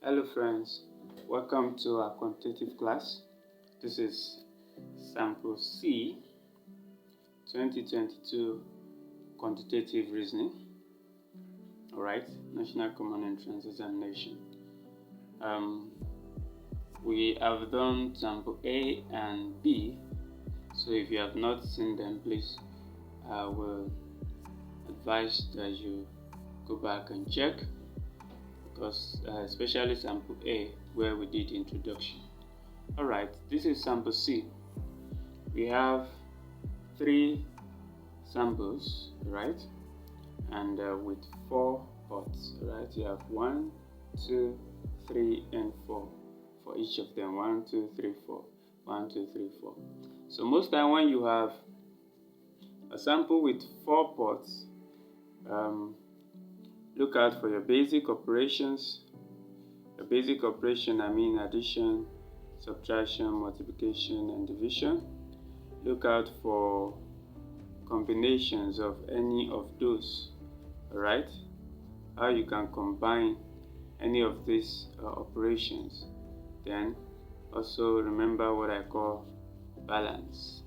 Hello friends, welcome to our quantitative class. This is sample C 2022 quantitative reasoning. Alright, National Common Entrance Examination. We have done sample A and B, so if you have not seen them, please I will advise that you go back and check, because especially sample A where we did introduction. Alright, this is sample C. We have 3 samples, right? And with 4 pots, right? You have 1, 2, 3, and 4 for each of them. 1, 2, 3, 4. 1, 2, 3, 4. So most time when you have a sample with 4 pots, look out for your basic operations. A basic operation, I mean addition, subtraction, multiplication, and division. Look out for combinations of any of those. Alright, how you can combine any of these operations. Then also remember what I call balance.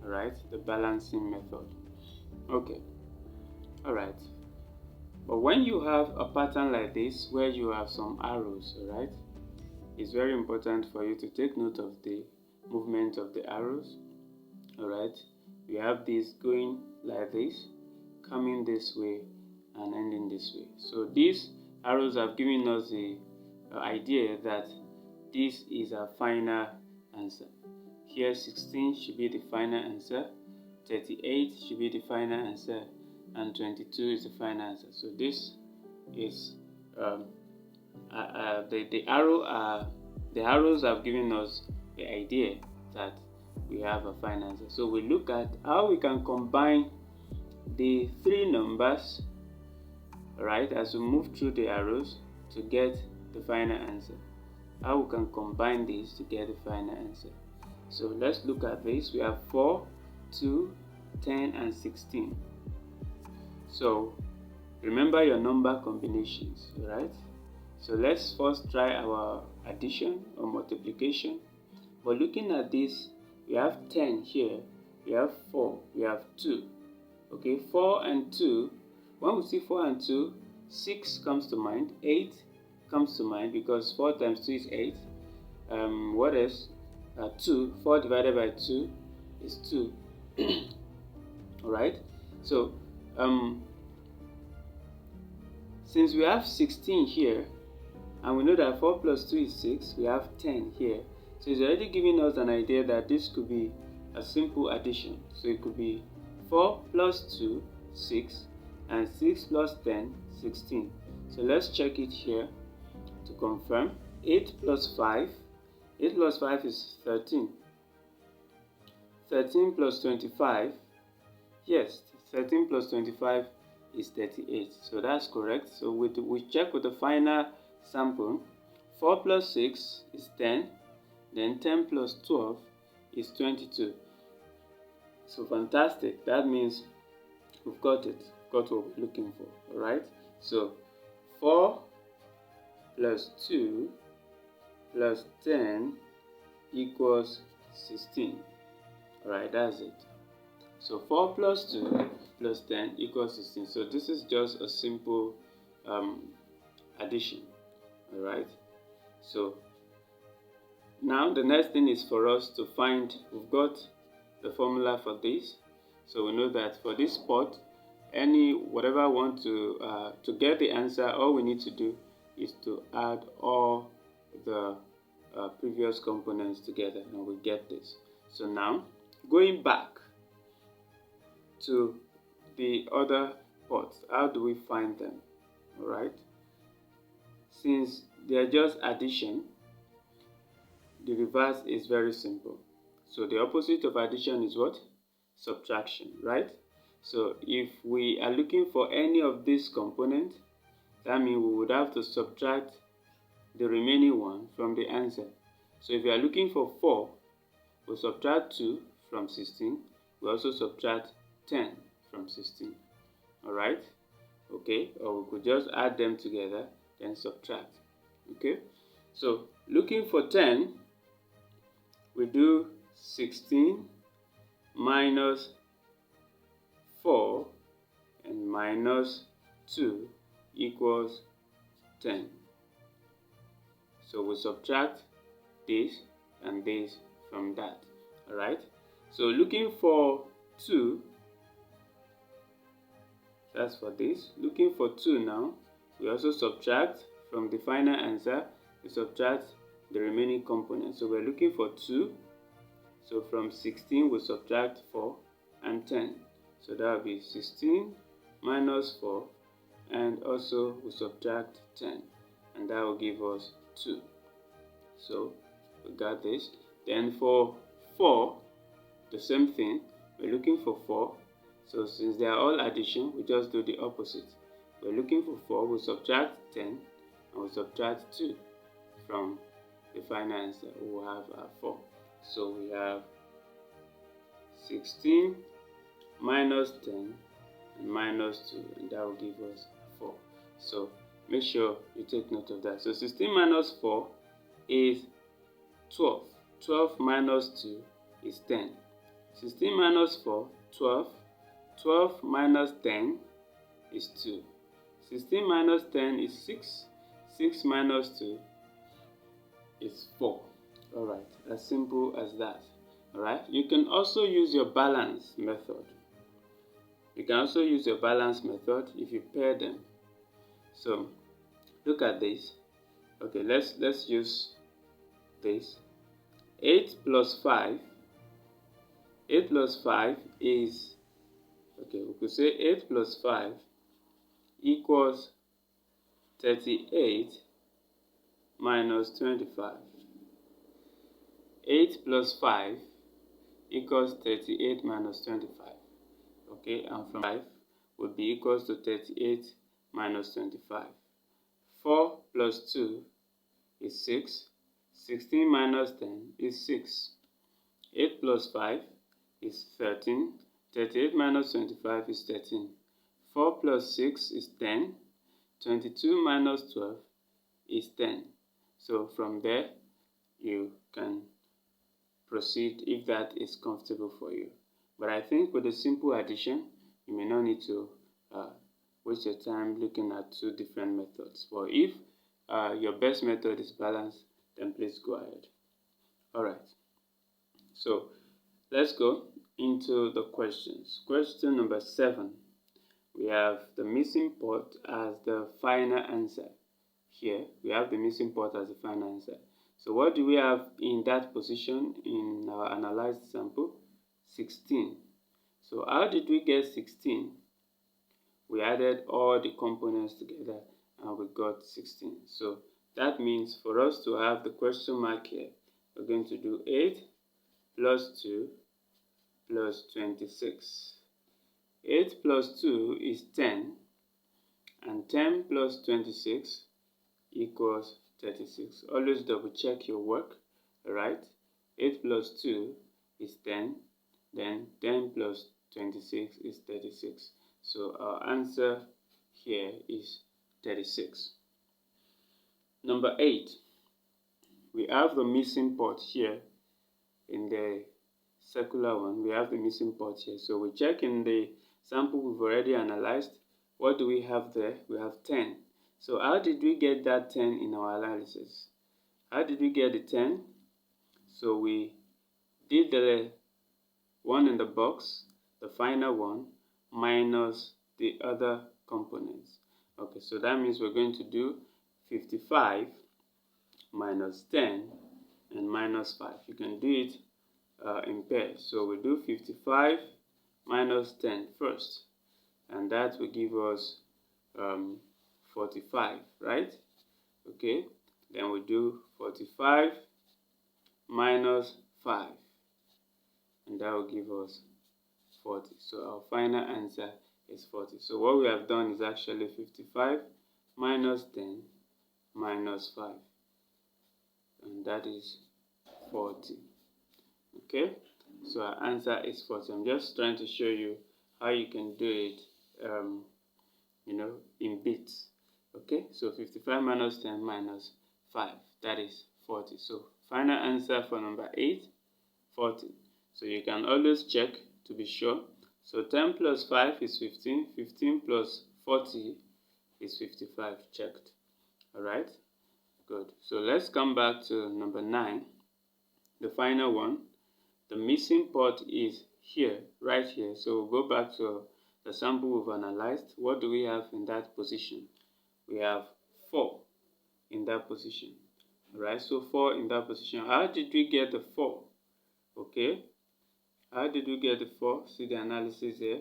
Alright, the balancing method. Okay, alright. But when you have a pattern like this where you have some arrows, alright, it's very important for you to take note of the movement of the arrows. Alright, we have this going like this, coming this way, and ending this way. So these arrows have given us the idea that this is our final answer. Here 16 should be the final answer, 38 should be the final answer, and 22 is the final answer. So this is the arrows have given us the idea that we have a final answer. So we look at how we can combine the 3 numbers, right, as we move through the arrows to get the final answer. How we can combine these to get the final answer. So let's look at this. We have 4, 2, 10, and 16. So remember your number combinations, right? So let's first try our addition or multiplication. But looking at this, we have 10 here, we have 4, we have 2. Okay, 4 and 2. When we see 4 and 2, 6 comes to mind, 8 comes to mind, because 4 times 2 is 8. What else? 2, 4 divided by 2 is 2. Alright, so since we have 16 here, and we know that 4 plus 2 is 6, we have 10 here. So it's already giving us an idea that this could be a simple addition. So it could be 4 plus 2, 6, and 6 plus 10, 16. So let's check it here to confirm. 8 plus 5, 8 plus 5 is 13. 13 plus 25, yes, 13 plus 25 is 38. So that's correct. So we check with the final sample. 4 plus 6 is 10. Then 10 plus 12 is 22. So fantastic. That means we've got it. Got what we're looking for. Alright? So 4 plus 2 plus 10 equals 16. Alright, that's it. So 4 plus 2 plus 10 equals 16. So this is just a simple addition. Alright? So now the next thing is for us to find, we've got the formula for this. So we know that for this pot, whatever I want to get the answer, all we need to do is to add all the previous components together, and we get this. So now, going back to the other pots, how do we find them? Alright, since they are just addition, the reverse is very simple. So the opposite of addition is what? Subtraction, right? So if we are looking for any of these components, that means we would have to subtract the remaining one from the answer. So if you are looking for 4, we subtract 2 from 16. We also subtract 10 from 16. Alright? Okay, or we could just add them together, then subtract. Okay, so looking for 10, we do 16 minus 4 and minus 2 equals 10. So we subtract this and this from that. Alright, so looking for 2, that's for this. Looking for 2 now, we also subtract from the final answer, we subtract the remaining components. So we're looking for 2. So from 16 we subtract 4 and 10. So that will be 16 minus 4, and also we subtract 10, and that will give us 2. So we got this. Then for 4, the same thing. We're looking for 4. So since they are all addition, we just do the opposite. We're looking for 4, we subtract 10, and we subtract 2 from the final answer. We will have 4. So we have 16 minus 10 and minus 2, and that will give us 4. So make sure you take note of that. So 16 minus 4 is 12. 12 minus 2 is 10. 16 minus 4, 12. 12 minus 10 is 2. 16 minus 10 is 6. 6 minus 2 is 4. Alright, as simple as that. Alright, you can also use your balance method. You can also use your balance method if you pair them. So look at this. Okay, let's use this. 8 plus 5. 8 plus 5 is, okay, we could say 8 plus 5 equals 38 minus 25. 8 plus 5 equals 38 minus 25. Okay, and from 5 would be equals to 38 minus 25. 4 plus 2 is 6. 16 minus 10 is 6. 8 plus 5 is 13. 38 minus 25 is 13. 4 plus 6 is 10. 22 minus 12 is 10. So from there, you can proceed if that is comfortable for you. But I think with a simple addition, you may not need to waste your time looking at 2 different methods. But if your best method is balance, then please go ahead. Alright, so let's go into the questions. Question number 7. We have the missing part as the final answer. Here, we have the missing part as the final answer. So what do we have in that position in our analyzed sample? 16. So how did we get 16? We added all the components together and we got 16. So that means for us to have the question mark here, we're going to do 8 plus 2 plus 26. 8 plus 2 is 10, and 10 plus 26 equals 36. Always double check your work, alright? 8 plus 2 is 10, then 10 plus 26 is 36. So our answer here is 36. Number 8. We have the missing part here in the circular one. We have the missing part here. So we check in the sample we've already analyzed. What do we have there? We have 10. So how did we get that 10 in our analysis? How did we get the 10? So we did the one in the box, the final one, minus the other components. Okay, so that means we're going to do 55 minus 10 and minus 5. You can do it in pairs. So we do 55 minus 10 first, and that will give us 45, right? Okay, then we do 45 minus 5, and that will give us 40. So our final answer is 40. So what we have done is actually 55 minus 10 minus 5, and that is 40. Okay, so our answer is 40. I'm just trying to show you how you can do it in bits. Okay, so 55 minus 10 minus 5, that is 40. So final answer for number 8, 40. So you can always check to be sure. So 10 plus 5 is 15, 15 plus 40 is 55, checked. Alright, good. So let's come back to number 9, the final one. The missing part is here, right here. So we'll go back to the sample we've analyzed. What do we have in that position? We have 4 in that position. Alright, so 4 in that position. How did we get the 4? Okay, how did we get the 4? See the analysis here.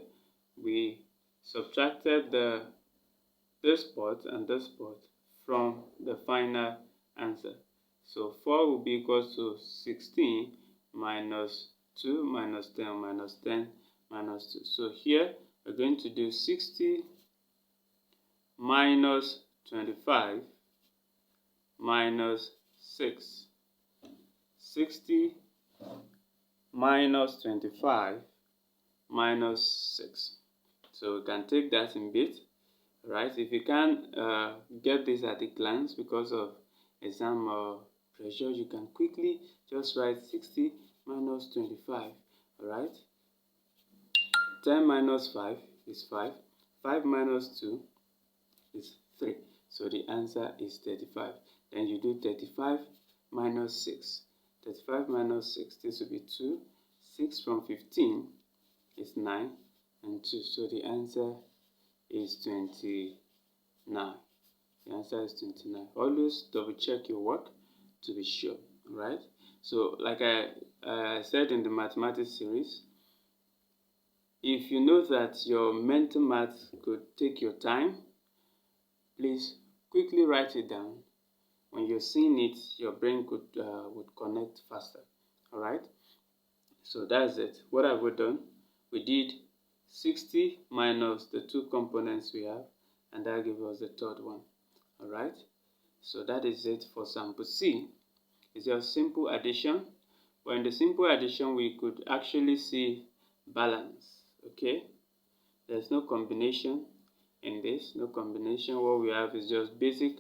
We subtracted this part and this part from the final answer. So 4 will be equal to 16 minus 2 minus 10 minus 10 minus 2. So here we're going to do 60 minus 25 minus 6. 60 minus 25 minus 6. So we can take that in bit. Right, if you can't get this at a glance because of exam pressure, you can quickly just write 60 minus 25. Alright, 10 minus 5 is 5, 5 minus 2 is 3. So the answer is 35. Then you do 35 minus 6. 35 minus 6, this will be 2. 6 from 15 is 9 and 2. So the answer is 29. The answer is 29. Always double check your work to be sure. Right? So like I said in the mathematics series, if you know that your mental math could take your time, please quickly write it down. When you're seeing it, your brain would connect faster. Alright? So that's it. What have we done? We did 60 minus the 2 components we have, and that gives us the third one. Alright, so that is it for sample C. It's just simple addition, but in the simple addition we could actually see balance. Okay, there's no combination in this, no combination. What we have is just basic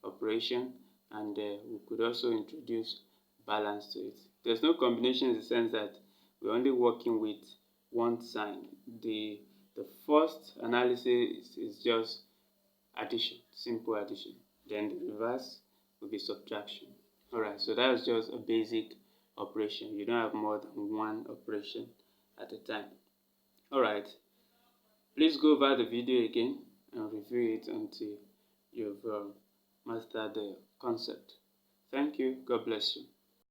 operation, and we could also introduce balance to it. There's no combination in the sense that we're only working with one sign. The first analysis is just addition, simple addition. Then the reverse will be subtraction. Alright, so that's just a basic operation. You don't have more than one operation at a time. Alright, please go over the video again and review it until you've mastered the concept. Thank you. God bless you.